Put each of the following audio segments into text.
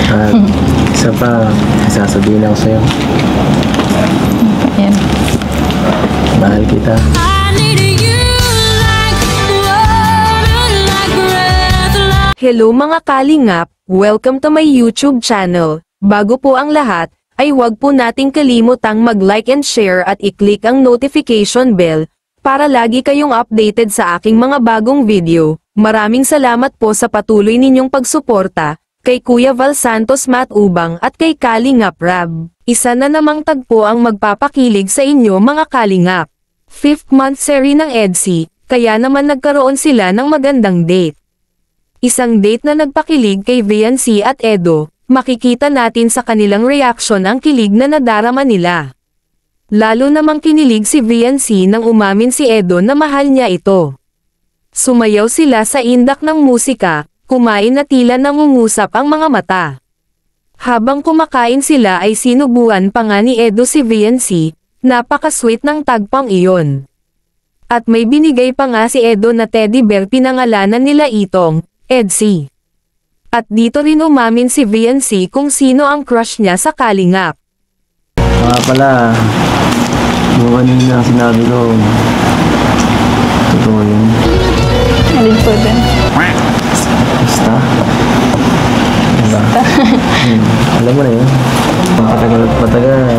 At isa pa, sasabihin ako sa'yo. Ayan. Mahal kita. Hello mga kalingap, welcome to my YouTube channel. Bago po ang lahat, ay huwag po nating kalimutang mag-like and share at i-click ang notification bell, para lagi kayong updated sa aking mga bagong video. Maraming salamat po sa patuloy ninyong pagsuporta, kay Kuya Val Santos Matubang at kay Kalingap Rab. Isa na namang tagpo ang magpapakilig sa inyo mga kalingap. 5th month series ng EDSI, kaya naman nagkaroon sila ng magandang date. Isang date na nagpakilig kay Viancy at Edo, makikita natin sa kanilang reaksyon ang kilig na nadarama nila. Lalo namang kinilig si Viancy nang umamin si Edo na mahal niya ito. Sumayaw sila sa indak ng musika, kumain na tila nangungusap ang mga mata. Habang kumakain sila ay sinubuan pa nga ni Edo si Viancy, napaka-sweet ng tagpang iyon. At may binigay pa nga si Edo na teddy bear pinangalanan nila itong Edsy. At dito rin umamin si Viancy kung sino ang crush niya sa kalingap. Mga pala, yung kanina sinabi ko, totoo yun. Alin po din? Basta? Diba? Alam mo na yun. Kung patagal at patagal,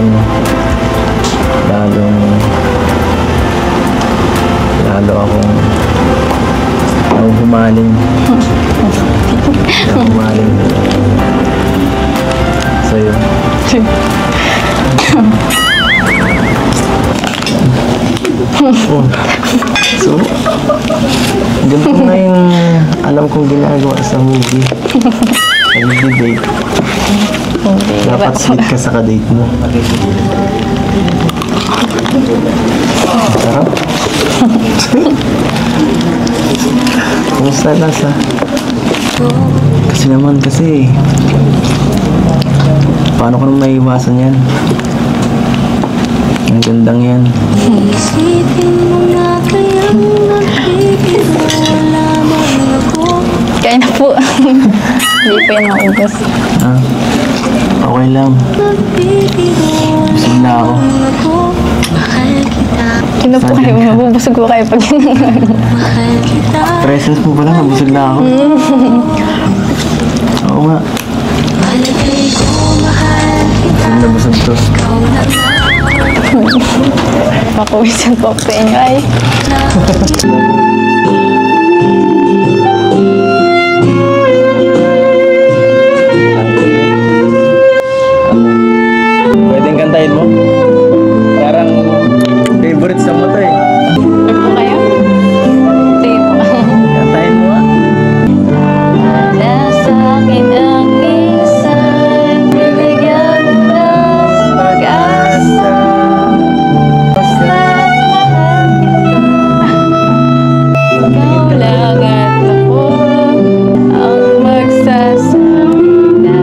lalo akong humaling. Humaling sa'yo. Oh. So, ganito nga yung alam kong ginagawa sa movie. Sa movie date. Dapat sweet ka sa ka-date mo. Sarap. Kumusta lasa? Kasi paano ko naman maiiwasan yan? Ang gandang yan. Kaya na po. Hindi pa yung naubos. Ah, okay lang. Busog na ako. Kino po kayo, mabubusog ko kayo pag Presence mo pala, mabusog na ako. Oo nga. Busog na busog to. Papawisan po sa inyo ay. Pwedeng kantahin mo? Parang favorite sa mo to eh. Ano po kayo? Sige po. Kantahin mo ah. Wala sa akin ang minsan, bibigyan ng pag-asa. Basta't mahal kita, ikaw lang at ako ang magsasabi ng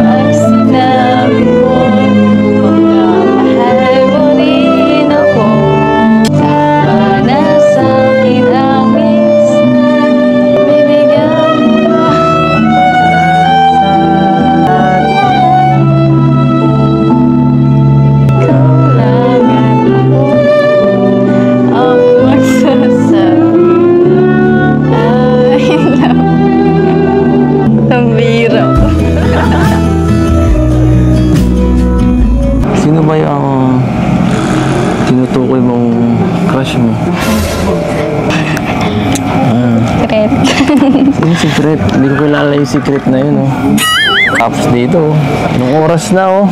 ang sinabi mo, pagmamahal mo rin ako. Sana sa akin ang minsan, bibigyan mo ikaw lang at ako ang magsasabi I love you. Ang bira. Sino ba yung tinutukoy mong crush mo? Secret. Yung secret. Hindi ko kilala yung secret na yun oh. Caps dito oh. Anong oras na oh?